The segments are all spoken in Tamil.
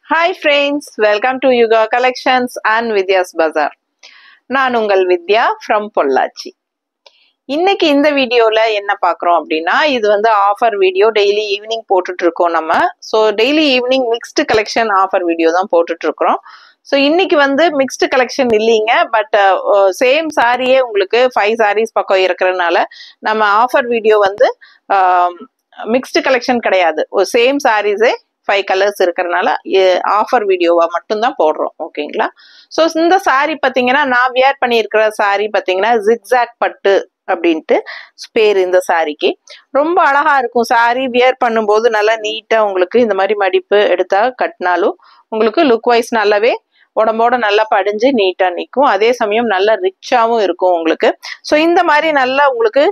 Hi friends, welcome to Yuga Collections and Vidya's Bazaar. நான் உங்கள் வித்யா from பொள்ளாச்சி. இன்னைக்கு இந்த வீடியோல என்ன பார்க்குறோம் அப்படின்னா, இது வந்து ஆஃபர் வீடியோ டெய்லி ஈவினிங் போட்டுட்டு இருக்கோம் நம்ம. So daily evening mixed collection offer video தான் போட்டுட்டு இருக்கிறோம். ஸோ இன்னைக்கு வந்து மிக்ஸ்டு கலெக்ஷன் இல்லைங்க, பட் சேம் சாரியே உங்களுக்கு 5 சாரீஸ் பக்கம் இருக்கிறதுனால நம்ம ஆஃபர் வீடியோ வந்து மிக்ஸ்டு கலெக்ஷன் கிடையாது, ஒரு சேம் சாரீஸே 5 கலர்ஸ் இருக்கிறதுனால ஆஃபர் வீடியோவா மட்டும்தான் போடுறோம். ஓகேங்களா? ஸோ இந்த சாரீ பார்த்தீங்கன்னா, நான் வியர் பண்ணியிருக்கிற சாரீ பார்த்தீங்கன்னா ஜிக்ஸாக் பட்டு அப்படின்ட்டு பேர். இந்த சாரிக்கு ரொம்ப அழகா இருக்கும். சாரி வியர் பண்ணும்போது நல்லா நீட்டா உங்களுக்கு இந்த மாதிரி மடிப்பு எடுத்தா கட்டினாலும் உங்களுக்கு லுக் வைஸ் நல்லாவே உடம்போட நல்லா படிஞ்சு நீட்டா நிற்கும். அதே சமயம் நல்லா ரிச்சாவும் இருக்கும் உங்களுக்கு. ஸோ இந்த மாதிரி நல்லா உங்களுக்கு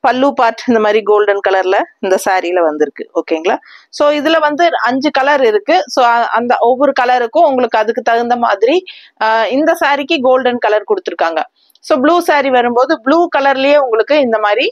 பல்லு பார்ட் இந்த மாதிரி கோல்டன் கலர்ல இந்த சாரியில வந்திருக்கு. ஓகேங்களா? ஸோ இதுல வந்து 5 கலர் இருக்கு. ஸோ அந்த ஒவ்வொரு கலருக்கும் உங்களுக்கு அதுக்கு தகுந்த மாதிரி இந்த சாரிக்கு கோல்டன் கலர் கொடுத்துருக்காங்க. ஸோ ப்ளூ சாரி வரும்போது ப்ளூ கலர்லயே உங்களுக்கு இந்த மாதிரி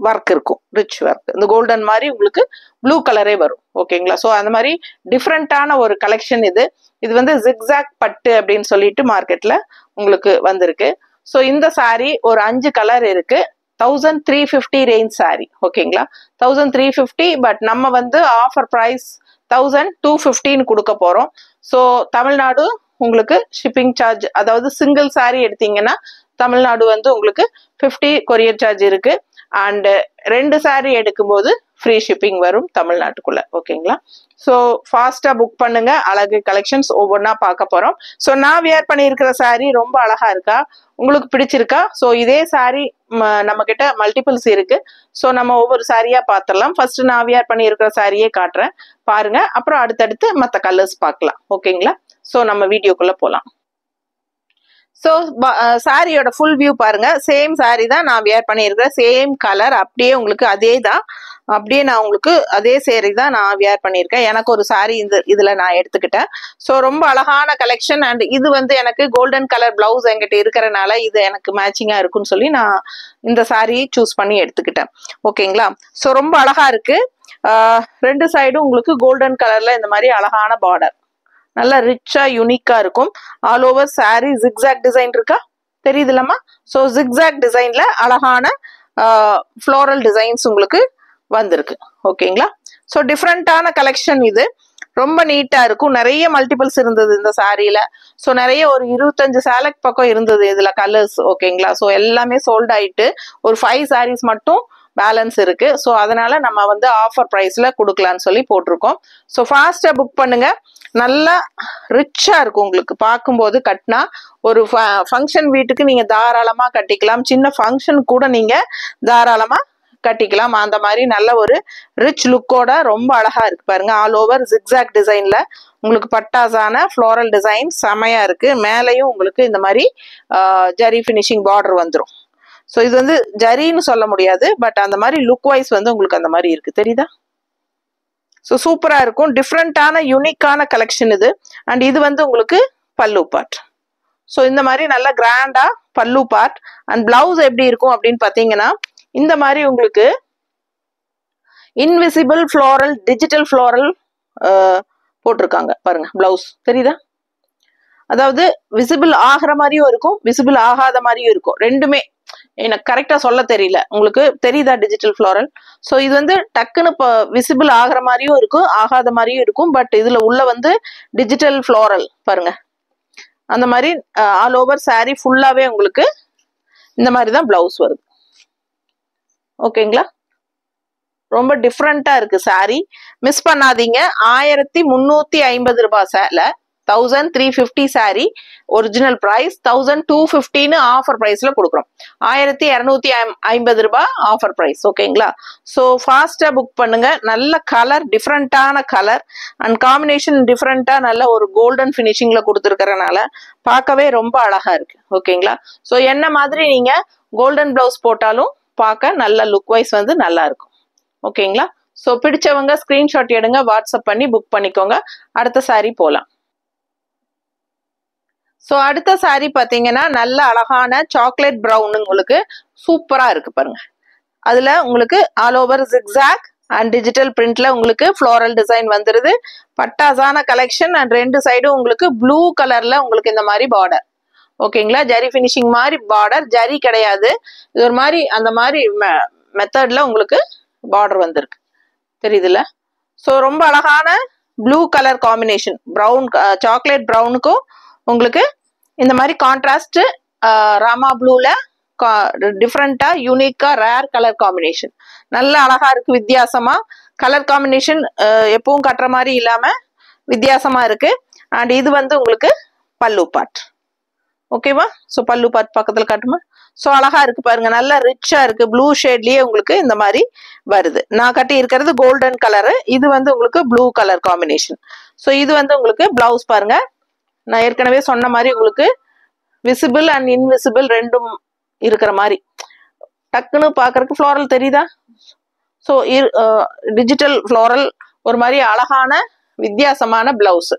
ஒர்க் இருக்கும், ரிச் ஒர்க். இந்த கோல்டன் மாதிரி உங்களுக்கு ப்ளூ கலரே வரும். ஓகேங்களா? ஸோ அந்த மாதிரி டிஃப்ரெண்டான ஒரு கலெக்ஷன் இது. இது வந்து ஜிக்ஸாக் பட்டு அப்படின்னு சொல்லிட்டு மார்க்கெட்ல உங்களுக்கு வந்திருக்கு. ஸோ இந்த சாரி ஒரு 5 கலர் இருக்கு. 1350 ரேஞ்ச் சாரி. ஓகேங்களா? 1350, பட் நம்ம வந்து ஆஃபர் ப்ரைஸ் 1250 கொடுக்க போறோம். ஸோ தமிழ்நாடு உங்களுக்கு ஷிப்பிங் சார்ஜ், அதாவது சிங்கிள் சாரி எடுத்தீங்கன்னா தமிழ்நாடு வந்து உங்களுக்கு 50 கொரியர் சார்ஜ் இருக்கு. அண்ட் 2 சாரி எடுக்கும்போது ஃப்ரீ ஷிப்பிங் வரும் தமிழ்நாட்டுக்குள்ள. ஓகேங்களா? ஸோ ஃபாஸ்டா புக் பண்ணுங்க. அழகு கலெக்ஷன்ஸ் ஒவ்வொன்றா பார்க்க போறோம். ஸோ நான் வியர் பண்ணியிருக்கிற சாரி ரொம்ப அழகா இருக்கா, உங்களுக்கு பிடிச்சிருக்கா? ஸோ இதே சாரி நம்ம கிட்ட மல்டிபிள்ஸ் இருக்கு. ஸோ நம்ம ஒவ்வொரு சாரியா பார்த்துடலாம். ஃபர்ஸ்ட் நான் வியர் பண்ணியிருக்கிற சாரியே காட்டுறேன் பாருங்க, அப்புறம் அடுத்தடுத்து மற்ற கலர்ஸ் பார்க்கலாம். ஓகேங்களா? ஸோ நம்ம வீடியோக்குள்ள போகலாம். ஸோ சாரியோட ஃபுல் வியூ பாருங்க. சேம் சாரி தான் நான் வியர் பண்ணியிருக்கிறேன், சேம் கலர் அப்படியே உங்களுக்கு அதே தான். அப்படியே நான் உங்களுக்கு அதே சேரி தான் நான் வியர் பண்ணியிருக்கேன். எனக்கு ஒரு சாரி இதுல நான் எடுத்துக்கிட்டேன். ஸோ ரொம்ப அழகான கலெக்ஷன். அண்ட் இது வந்து எனக்கு கோல்டன் கலர் பிளவுஸ் என்கிட்ட இருக்கிறனால இது எனக்கு மேட்சிங்கா இருக்குன்னு சொல்லி நான் இந்த சாரி சூஸ் பண்ணி எடுத்துக்கிட்டேன். ஓகேங்களா? ஸோ ரொம்ப அழகா இருக்கு. 2 சைடும் உங்களுக்கு கோல்டன் கலர்ல இந்த மாதிரி அழகான பார்டர், நல்லா ரிச்சா யூனிக்கா இருக்கும். All over sorry zigzag design இருக்கா, தெரியுதுல்லம்மா? ஸோ ஜிக்ஸாக் டிசைன்ல அழகான ஃப்ளோரல் டிசைன்ஸ் உங்களுக்கு வந்திருக்கு. ஓகேங்களா? ஸோ டிஃப்ரெண்டான கலெக்ஷன் இது. ரொம்ப நீட்டா இருக்கும். நிறைய மல்டிபிள்ஸ் இருந்தது இந்த சாரியில. ஸோ நிறைய ஒரு 25 சேலக் பக்கம் இருந்தது இதுல கலர்ஸ். ஓகேங்களா? ஸோ எல்லாமே சோல்ட் ஆயிட்டு ஒரு 5 சாரீஸ் மட்டும் பேலன்ஸ் இருக்கு. ஸோ அதனால நம்ம வந்து ஆஃபர் ப்ரைஸ்ல கொடுக்கலான்னு சொல்லி போட்டிருக்கோம். ஸோ ஃபாஸ்டா புக் பண்ணுங்க. நல்லா ரிச்சா இருக்கும் உங்களுக்கு. பார்க்கும்போது கட்டினா ஒரு ஃபங்க்ஷன் வீட்டுக்கு நீங்க தாராளமா கட்டிக்கலாம். சின்ன ஃபங்க்ஷன் கூட நீங்க தாராளமா கட்டிக்கலாம். அந்த மாதிரி நல்ல ஒரு ரிச் லுக்கோட ரொம்ப அழகா இருக்கு பாருங்க. ஆல் ஓவர் ஜிக்ஸாக் டிசைன்ல உங்களுக்கு பட்டாசான ஃப்ளோரல் டிசைன் செமையா இருக்கு. மேலையும் உங்களுக்கு இந்த மாதிரி ஜரி ஃபினிஷிங் பார்டர் வந்துடும். ஸோ இது வந்து ஜரின்னு சொல்ல முடியாது, பட் அந்த மாதிரி லுக் வைஸ் வந்து உங்களுக்கு அந்த மாதிரி இருக்கு, தெரியுதா? ஸோ சூப்பரா இருக்கும். டிஃப்ரெண்டான யூனிக்கான கலெக்ஷன் இது. அண்ட் இது வந்து உங்களுக்கு பல்லு பார்ட். ஸோ இந்த மாதிரி நல்லா கிராண்டா பல்லு பார்ட். அண்ட் பிளவுஸ் எப்படி இருக்கும் அப்படின்னு பார்த்தீங்கன்னா, இந்த மாதிரி உங்களுக்கு இன்விசிபிள் ஃப்ளோரல், டிஜிட்டல் ஃப்ளோரல் போட்டிருக்காங்க பாருங்க. பிளவுஸ் தெரியுதா? அதாவது விசிபிள் ஆகிற மாதிரியும் இருக்கும், விசிபிள் ஆகாத மாதிரியும் இருக்கும். ரெண்டுமே எனக்கு கரெக்டா சொல்ல தெரியல. உங்களுக்கு தெரியுதா டிஜிட்டல் ஃப்ளோரல்? ஸோ இது வந்து டக்குன்னு இப்போ விசிபிள் ஆகிற மாதிரியும் இருக்கும், ஆகாத மாதிரியும் இருக்கும். பட் இதுல உள்ள வந்து டிஜிட்டல் ஃப்ளோரல் பாருங்க. அந்த மாதிரி ஆல் ஓவர் சாரி ஃபுல்லாவே உங்களுக்கு இந்த மாதிரி தான் பிளவுஸ் வருது. ஓகேங்களா? ரொம்ப டிஃப்ரெண்டா இருக்கு சாரி. மிஸ் பண்ணாதீங்க. 1350 ரூபாய் சேலை, 1350 சாரி ஒரிஜினல் பிரைஸ், 1250 ஆஃபர் பிரைஸ்ல கொடுக்குறோம். 1250 ரூபாய் ஆஃபர் பிரைஸ். ஓகேங்களா? ஸோ ஃபாஸ்டா புக் பண்ணுங்க. நல்ல கலர், டிஃப்ரெண்டான கலர் அண்ட் காம்பினேஷன் டிஃப்ரெண்டா நல்ல ஒரு கோல்டன் ஃபினிஷிங்ல கொடுத்துருக்கறனால பார்க்கவே ரொம்ப அழகா இருக்கு. ஓகேங்களா? ஸோ என்ன மாதிரி நீங்க கோல்டன் பிளவுஸ் போட்டாலும் பார்க்க நல்ல லுக் வைஸ் வந்து நல்லா இருக்கும். ஓகேங்களா? ஸோ பிடிச்சவங்க ஸ்கிரீன்ஷாட் எடுங்க, வாட்ஸ்அப் பண்ணி புக் பண்ணிக்கோங்க. அடுத்த சாரி போலாம். ஸோ அடுத்த சாரி பார்த்தீங்கன்னா நல்ல அழகான சாக்லேட் ப்ரௌன் உங்களுக்கு சூப்பரா இருக்கு பாருங்க. அதுல உங்களுக்கு all over zigzag and digital பிரிண்ட்ல உங்களுக்கு ஃப்ளோரல் டிசைன் வந்துருது. பட்டாசான கலெக்ஷன் அண்ட் ரெண்டு சைடும் உங்களுக்கு ப்ளூ கலர்ல உங்களுக்கு இந்த மாதிரி பார்டர். ஓகேங்களா, ஜரி ஃபினிஷிங் மாதிரி பார்டர், ஜரி கிடையாது, இது ஒரு மாதிரி அந்த மாதிரி மெத்தட்ல உங்களுக்கு பார்டர் வந்திருக்கு, தெரியுதுல்ல? ஸோ ரொம்ப அழகான blue colour combination, brown chocolate ப்ரௌனுக்கும் உங்களுக்கு இந்த மாதிரி கான்ட்ராஸ்ட் ராமா ப்ளூல டிஃப்ரெண்டா யூனிக்கா ரேர் கலர் காம்பினேஷன், நல்ல அழகா இருக்கு. வித்தியாசமா கலர் காம்பினேஷன் எப்பவும் கட்டுற மாதிரி இல்லாம வித்தியாசமா இருக்கு. அண்ட் இது வந்து உங்களுக்கு பல்லு பார்ட். ஓகேவா? ஸோ பல்லு பார்ட் பக்கத்துல காட்டுமா? ஸோ அழகா இருக்கு பாருங்க, நல்லா ரிச்சா இருக்கு. ப்ளூ ஷேட்லயே உங்களுக்கு இந்த மாதிரி வருது. நான் கட்டி இருக்கிறது கோல்டன் கலரு, இது வந்து உங்களுக்கு ப்ளூ கலர் காம்பினேஷன். ஸோ இது வந்து உங்களுக்கு பிளவுஸ் பாருங்க, நான் ஏற்கனவே சொன்ன மாதிரி உங்களுக்கு விசிபிள் அண்ட் இன்விசிபிள் ரெண்டும் இருக்கிற மாதிரி டக்குன்னு பாக்குறதுக்கு ஃப்ளோரல் தெரியுதா? ஸோ டிஜிட்டல் ஃப்ளோரல் ஒரு மாதிரி அழகான வித்தியாசமான பிளவுஸ்.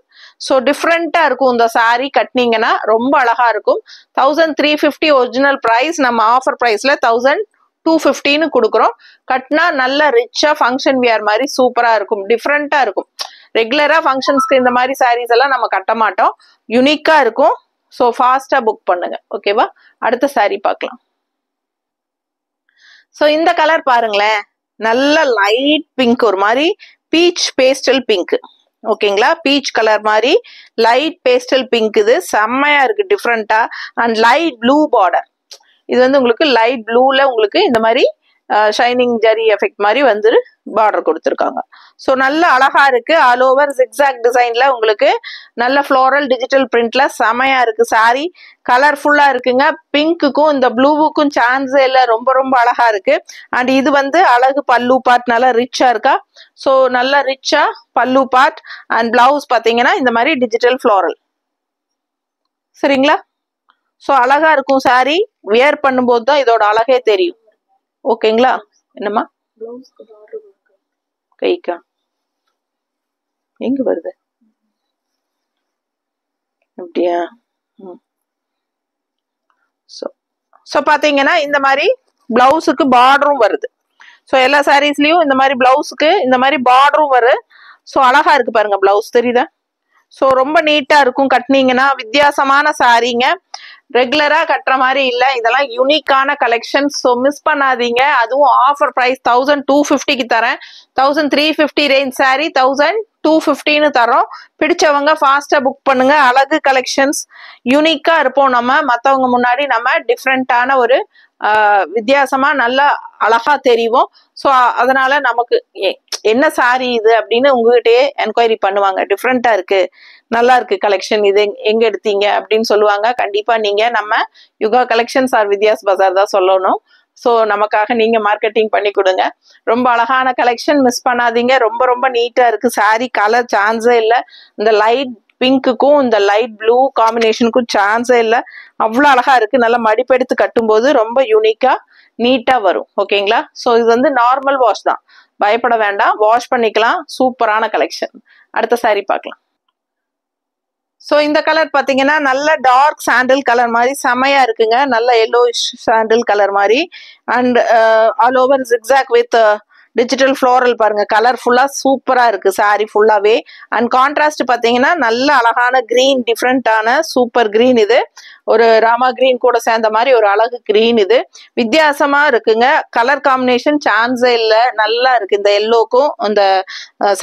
ஸோ டிஃப்ரெண்டா இருக்கும். இந்த சாரீ கட்டினீங்கன்னா ரொம்ப அழகா இருக்கும். 1350 ஒரிஜினல் பிரைஸ், நம்ம ஆஃபர் பிரைஸ்ல 1250 கொடுக்குறோம். கட்டினா நல்ல ரிச்சா ஃபங்க்ஷன் வியர் மாதிரி சூப்பரா இருக்கும், டிஃப்ரெண்டா இருக்கும். ரெகுலரா ஃபங்க்ஷன்ஸ்க்கு இந்த மாதிரி சாரீஸ் எல்லாம் நம்ம கட்ட மாட்டோம், யூனிக்கா இருக்கும். ஸோ ஃபாஸ்டா புக் பண்ணுங்க. ஓகேவா? அடுத்த சாரீ பார்க்கலாம். ஸோ இந்த கலர் பாருங்களேன், நல்ல லைட் பிங்க், ஒரு மாதிரி பீச் பேஸ்டல் பிங்க். ஓகேங்களா, பீச் கலர் மாதிரி லைட் பேஸ்டல் பிங்க், இது செம்மையா இருக்கு டிஃப்ரெண்டா. அண்ட் லைட் ப்ளூ பார்டர், இது வந்து உங்களுக்கு லைட் ப்ளூல உங்களுக்கு இந்த மாதிரி ஷைனிங் ஜரி எஃபெக்ட் மாதிரி வந்து பார்டர் கொடுத்துருக்காங்க. ஸோ நல்ல அழகா இருக்கு. ஆல் ஓவர் ஜிக்ஸாக் டிசைன்ல உங்களுக்கு நல்ல ஃப்ளோரல் டிஜிட்டல் பிரிண்ட்ல செமையா இருக்கு. சாரி கலர்ஃபுல்லா இருக்குங்க. பிங்க்குக்கும் இந்த ப்ளூவுக்கும் சான்ஸே இல்லை, ரொம்ப ரொம்ப அழகா இருக்கு. அண்ட் இது வந்து அழகு பல்லு பார்ட், நல்லா ரிச்சா இருக்கா? ஸோ நல்லா ரிச்சா பல்லு பார்ட். அண்ட் பிளவுஸ் பாத்தீங்கன்னா இந்த மாதிரி டிஜிட்டல் ஃப்ளோரல். சரிங்களா? ஸோ அழகா இருக்கும் சாரி, வியர் பண்ணும்போது தான் இதோட அழகே தெரியும். ஓகேங்களா? என்னம்மா கைக்கா எங்க வருது அப்படியா? ஸோ பாத்தீங்கன்னா இந்த மாதிரி பிளவுஸுக்கு பார்டரும் வருது. ஸோ எல்லா சாரீஸ்லயும் இந்த மாதிரி பிளவுஸுக்கு இந்த மாதிரி பார்டரும் வரும். ஸோ அழகா இருக்கு பாருங்க, பிளவுஸ் தெரியுதா? ஸோ ரொம்ப நீட்டா இருக்கும் கட்டினீங்கன்னா. வித்தியாசமான சாரீங்க, ரெகுலரா கட்டுற மாதிரி இல்லை, இதெல்லாம் யூனிக்கான கலெக்ஷன். ஸோ மிஸ் பண்ணாதீங்க. அதுவும் ஆஃபர் ப்ரைஸ் 1250க்கு தரேன். 1350 ரேஞ்ச் சாரி 1250 தரோம். பிடிச்சவங்க ஃபாஸ்டா புக் பண்ணுங்க. அழகு கலெக்ஷன்ஸ், யூனிக்கா இருப்போம் நம்ம, மற்றவங்க முன்னாடி நம்ம டிஃப்ரெண்டான ஒரு வித்தியாசமா நல்லா அழகா தெரியும். ஸோ அதனால நமக்கு என்ன சாரி இது அப்படின்னு உங்ககிட்டயே என்கொயரி பண்ணுவாங்க. டிஃப்ரெண்டா இருக்கு, நல்லா இருக்கு கலெக்ஷன், இது எங்க எடுத்தீங்க அப்படின்னு சொல்லுவாங்க. கண்டிப்பா நீங்க நம்ம யுகா கலெக்ஷன்ஸ் ஆர் வித்யாஸ் பஜார் தான் சொல்லணும். ஸோ நமக்காக நீங்க மார்க்கெட்டிங் பண்ணி கொடுங்க. ரொம்ப அழகான கலெக்ஷன், மிஸ் பண்ணாதீங்க. ரொம்ப ரொம்ப நீட்டா இருக்கு சாரி, கலர் சான்ஸே இல்லை. இந்த லைட் பிங்க்குக்கும் இந்த லைட் ப்ளூ காம்பினேஷனுக்கும் சான்ஸே இல்லை, அவ்வளோ அழகா இருக்கு. நல்லா மடிப்பெடுத்து கட்டும்போது ரொம்ப யூனிக்கா நீட்டா வரும். ஓகேங்களா? ஸோ இது வந்து நார்மல் வாஷ் தான், பயப்பட வேண்டாம், வாஷ் பண்ணிக்கலாம். சூப்பரான கலெக்ஷன். அடுத்த சாரி பார்க்கலாம். ஸோ இந்த கலர் பார்த்தீங்கன்னா நல்ல டார்க் சாண்டில் கலர் மாதிரி செமையா இருக்குங்க. நல்ல எல்லோயிஷ் சாண்டில் கலர் மாதிரி. And all over zigzag with digital floral பாருங்க, கலர்ஃபுல்லா சூப்பரா இருக்கு சாரி ஃபுல்லாவே. அண்ட் கான்ட்ராஸ்ட் பார்த்தீங்கன்னா நல்ல அழகான கிரீன், டிஃப்ரெண்டான சூப்பர் கிரீன். இது ஒரு ராமா கிரீன் கூட சேர்ந்த மாதிரி ஒரு அழகு கிரீன். இது வித்தியாசமா இருக்குங்க. கலர் காம்பினேஷன் சான்ஸே இல்லை, நல்லா இருக்கு. இந்த எல்லோக்கும் இந்த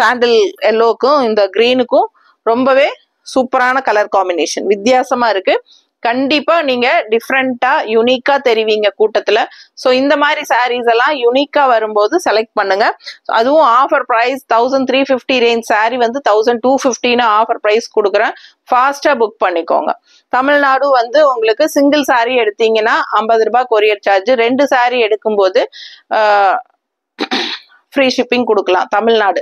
சாண்டில் எல்லோக்கும் இந்த கிரீனுக்கும் ரொம்பவே சூப்பரான கலர் காம்பினேஷன், வித்தியாசமா இருக்கு. கண்டிப்பா நீங்க டிஃப்ரெண்டா யூனிக்கா தெரிவிங்க கூட்டத்துல. ஸோ இந்த மாதிரி சாரீஸ் எல்லாம் யூனிக்கா வரும்போது செலக்ட் பண்ணுங்க. அதுவும் ஆஃபர் பிரைஸ் 1350 ரேஞ்ச் சாரி வந்து 1250 ஆஃபர் பிரைஸ் கொடுக்குறேன். ஃபாஸ்டா புக் பண்ணிக்கோங்க. தமிழ்நாடு வந்து உங்களுக்கு சிங்கிள் சாரி எடுத்தீங்கன்னா 50 ரூபாய் கொரியர் சார்ஜ், 2 சாரி எடுக்கும்போது ஃப்ரீ ஷிப்பிங் கொடுக்கலாம் தமிழ்நாடு.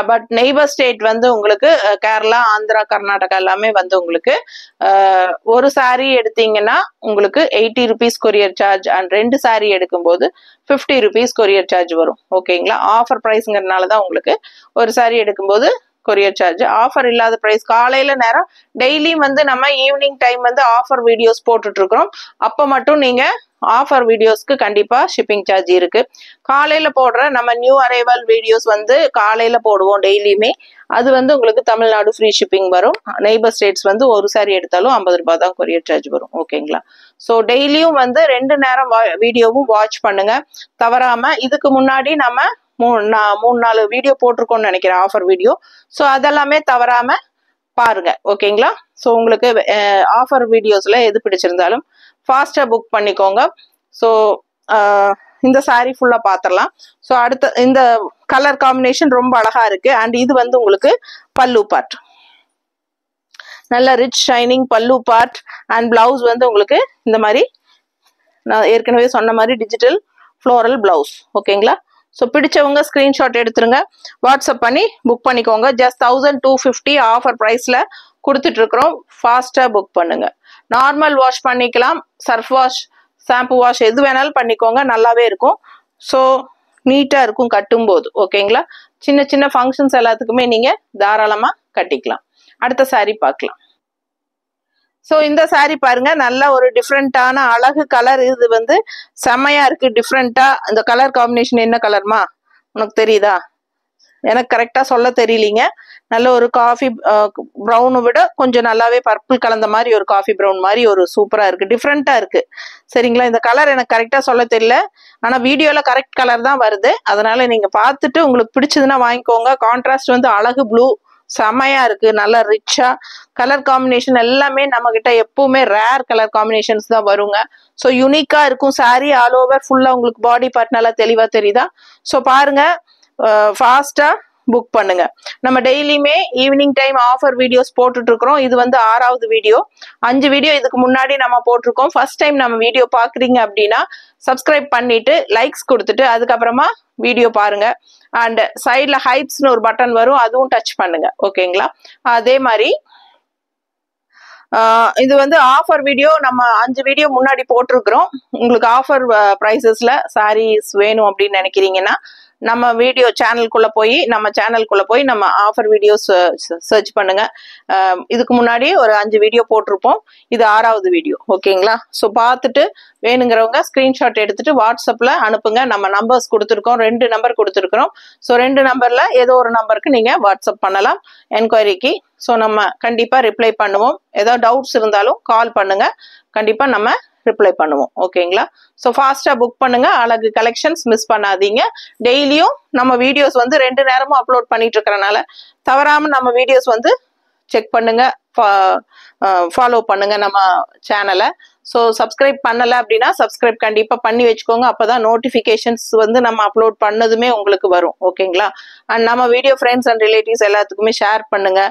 பட் நெய்பர் ஸ்டேட் வந்து உங்களுக்கு கேரளா, ஆந்திரா, கர்நாடகா எல்லாமே வந்து உங்களுக்கு ஒரு சாரி எடுத்தீங்கன்னா உங்களுக்கு 80 rupees courier charge. And 2 sorry எடுக்கும்போது 50 ருபீஸ் கொரியர் சார்ஜ் வரும். ஓகேங்களா? ஆஃபர் ப்ரைஸ்ங்கிறதுனால தான் உங்களுக்கு ஒரு சாரி எடுக்கும்போது கொரியர் சார்ஜ். ஆஃபர் இல்லாத பிரைஸ் காலையில நேரம் டெய்லியும் வந்து நம்ம ஈவினிங் டைம் வந்து ஆஃபர் வீடியோஸ் போட்டுட்டு இருக்கிறோம். அப்போ மட்டும் நீங்க ஆஃபர் வீடியோஸ்க்கு கண்டிப்பா ஷிப்பிங் சார்ஜ் இருக்கு. காலையில போடுற நம்ம நியூ அரைவல் வீடியோஸ் வந்து காலையில போடுவோம் டெய்லியுமே. அது வந்து உங்களுக்கு தமிழ்நாடு ஃப்ரீ ஷிப்பிங் வரும். நெய்பர் ஸ்டேட்ஸ் வந்து ஒரு சாரி எடுத்தாலும் 50 ரூபாய் தான் கொரியர் சார்ஜ் வரும். ஓகேங்களா? ஸோ டெய்லியும் வந்து 2 நேரம் வீடியோவும் வாட்ச் பண்ணுங்க தவறாம. இதுக்கு முன்னாடி நம்ம 3-4 வீடியோ போட்டிருக்கோம்னு நினைக்கிறேன் ஆஃபர் வீடியோ. ஸோ அதெல்லாமே தவறாம பாருங்க. ஓகேங்களா? ஸோ உங்களுக்கு ஆஃபர் வீடியோஸ்ல எது பிடிச்சிருந்தாலும் ஃபாஸ்டா புக் பண்ணிக்கோங்க. ஸோ இந்த சாரி ஃபுல்லா பாத்திரலாம். ஸோ அடுத்த இந்த கலர் காம்பினேஷன் ரொம்ப அழகா இருக்கு. அண்ட் இது வந்து உங்களுக்கு பல்லு பார்ட், நல்ல ரிச் ஷைனிங் பல்லு பார்ட். அண்ட் பிளவுஸ் வந்து உங்களுக்கு இந்த மாதிரி நான் ஏற்கனவே சொன்ன மாதிரி டிஜிட்டல் ஃப்ளோரல் பிளவுஸ். ஓகேங்களா? ஸோ பிடிச்சவங்க ஸ்கிரீன்ஷாட் எடுத்துருங்க, வாட்ஸ்அப் பண்ணி புக் பண்ணிக்கோங்க. ஜஸ்ட் 1250 ஆஃபர் ப்ரைஸில் கொடுத்துட்டு இருக்கிறோம். ஃபாஸ்ட்டாக புக் பண்ணுங்க. நார்மல் வாஷ் பண்ணிக்கலாம், சர்ஃப் வாஷ், ஷாம்பு வாஷ் எது வேணாலும் பண்ணிக்கோங்க, நல்லாவே இருக்கும். ஸோ நீட்டாக இருக்கும் கட்டும்போது. ஓகேங்களா? சின்ன சின்ன ஃபங்க்ஷன்ஸ் எல்லாத்துக்குமே நீங்கள் தாராளமாக கட்டிக்கலாம். அடுத்த சாரீ பார்க்கலாம். ஸோ இந்த சாரீ பாருங்க, நல்ல ஒரு டிஃப்ரெண்டான அழகு கலர். இது வந்து செம்மையா இருக்கு, டிஃப்ரெண்டா. இந்த கலர் காம்பினேஷன் என்ன கலர்மா உனக்கு தெரியுதா? எனக்கு கரெக்டா சொல்ல தெரியலீங்க. நல்ல ஒரு காஃபி ப்ரௌனை விட கொஞ்சம் நல்லாவே பர்பிள் கலந்த மாதிரி ஒரு காஃபி ப்ரௌன் மாதிரி ஒரு சூப்பரா இருக்கு, டிஃப்ரெண்டா இருக்கு. சரிங்களா? இந்த கலர் எனக்கு கரெக்டா சொல்ல தெரியல, ஆனா வீடியோல கரெக்ட் கலர் தான் வருது. அதனால நீங்க பார்த்துட்டு உங்களுக்கு பிடிச்சதுன்னா வாங்கிக்கோங்க. கான்ட்ராஸ்ட் வந்து அழகு ப்ளூ, செமையா இருக்கு, நல்லா ரிச்சா. கலர் காம்பினேஷன் எல்லாமே நம்ம கிட்ட எப்பவுமே ரேர் கலர் காம்பினேஷன்ஸ் தான் வருங்க. ஸோ யூனிக்கா இருக்கும் சாரி. ஆல் ஓவர் ஃபுல்லா உங்களுக்கு பாடி பார்ட் நல்லா தெளிவா தெரியுதா? ஸோ பாருங்க, ஃபாஸ்டா புக் பண்ணுங்க. நம்ம டெய்லியுமே ஈவினிங் டைம் ஆஃபர் வீடியோஸ் போட்டுட்டு இருக்கிறோம். இது வந்து 6வது வீடியோ. 5 வீடியோ இதுக்கு முன்னாடி நம்ம போட்டிருக்கோம். ஃபர்ஸ்ட் டைம் நம்ம வீடியோ பாக்குறீங்க அப்படின்னா சப்ஸ்கிரைப் பண்ணிட்டு லைக்ஸ் கொடுத்துட்டு அதுக்கப்புறமா வீடியோ பாருங்க. அண்ட் சைட்ல ஹைப்ஸ்னு ஒரு பட்டன் வரும், அதுவும் டச் பண்ணுங்க. ஓகேங்களா? அதே மாதிரி இது வந்து ஆஃபர் வீடியோ நம்ம 5 வீடியோ முன்னாடி போட்டிருக்கிறோம். உங்களுக்கு ஆஃபர் ப்ரைசஸ்ல சாரீஸ் வேணும் அப்படின்னு நினைக்கிறீங்கன்னா நம்ம வீடியோ சேனலுக்குள்ள போய் நம்ம ஆஃபர் வீடியோஸ் சர்ச் பண்ணுங்க. இதுக்கு முன்னாடி ஒரு 5 வீடியோ போட்டிருப்போம். இது 6வது வீடியோ. ஓகேங்களா? ஸோ பார்த்துட்டு வேணுங்கிறவங்க ஸ்கிரீன்ஷாட் எடுத்துட்டு வாட்ஸ்அப்ல அனுப்புங்க. நம்ம நம்பர்ஸ் கொடுத்துருக்கோம், 2 நம்பர் கொடுத்துருக்கிறோம். ஸோ 2 நம்பர்ல ஏதோ ஒரு நம்பருக்கு நீங்க வாட்ஸ்அப் பண்ணலாம் என்கொயரிக்கு. ஸோ நம்ம கண்டிப்பா ரிப்ளை பண்ணுவோம். ஏதாவது டவுட்ஸ் இருந்தாலும் கால் பண்ணுங்க, கண்டிப்பா நம்ம ரிப்ளை பண்ணுவோம். ஓகேங்களா? ஸோ ஃபாஸ்டா புக் பண்ணுங்க. அழகு கலெக்ஷன்ஸ் மிஸ் பண்ணாதீங்க. டெய்லியும் நம்ம வீடியோஸ் வந்து 2 நேரமும் அப்லோட் பண்ணிட்டு இருக்கறனால தவறாம நம்ம வீடியோஸ் வந்து செக் பண்ணுங்க, ஃபாலோ பண்ணுங்க நம்ம சேனலை. ஸோ சப்ஸ்கிரைப் பண்ணலை அப்படின்னா சப்ஸ்கிரைப் கண்டிப்பாக பண்ணி வச்சுக்கோங்க. அப்போதான் நோட்டிஃபிகேஷன்ஸ் வந்து நம்ம அப்லோட் பண்ணதுமே உங்களுக்கு வரும். ஓகேங்களா? அண்ட் நம்ம வீடியோ ஃப்ரெண்ட்ஸ் அண்ட் ரிலேட்டிவ்ஸ் எல்லாத்துக்குமே ஷேர் பண்ணுங்க.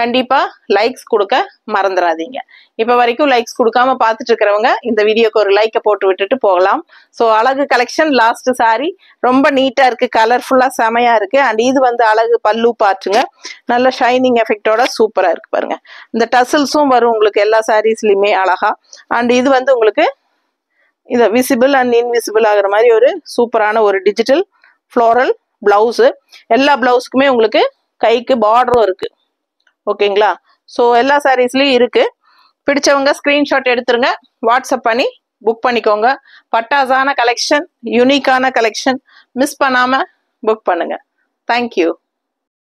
கண்டிப்பாக லைக்ஸ் கொடுக்க மறந்துடாதீங்க. இப்போ வரைக்கும் லைக்ஸ் கொடுக்காம பார்த்துட்டு இருக்கிறவங்க இந்த வீடியோக்கு ஒரு லைக்கை போட்டு விட்டுட்டு போகலாம். ஸோ அழகு கலெக்ஷன் லாஸ்ட் சாரி ரொம்ப நீட்டாக இருக்கு, கலர்ஃபுல்லாக செமையா இருக்கு. அண்ட் இது வந்து அழகு பல்லு பார்த்துங்க, நல்ல ஷைனிங் எஃபெக்டோட சூப்பராக இருக்கு பாருங்க. இந்த டசில்ஸும் வரும் உங்களுக்கு எல்லா சாரீஸ்லையுமே அழகா. அண்ட் இது வந்து உங்களுக்கு இது விசிபிள் அண்ட் இன்விசிபிள் ஆகிற மாதிரி ஒரு சூப்பரான ஒரு டிஜிட்டல் ஃப்ளோரல் பிளவுஸு. எல்லா பிளவுஸுக்குமே உங்களுக்கு கைக்கு பார்டரும் இருக்கு. ஓகேங்களா? ஸோ எல்லா சாரீஸ்லையும் இருக்கு. பிடிச்சவங்க ஸ்கிரீன்ஷாட் எடுத்துருங்க, வாட்ஸ்அப் பண்ணி புக் பண்ணிக்கோங்க. பட்டாசான கலெக்ஷன், யூனிக்கான கலெக்ஷன், மிஸ் பண்ணாம புக் பண்ணுங்க. தேங்க்யூ.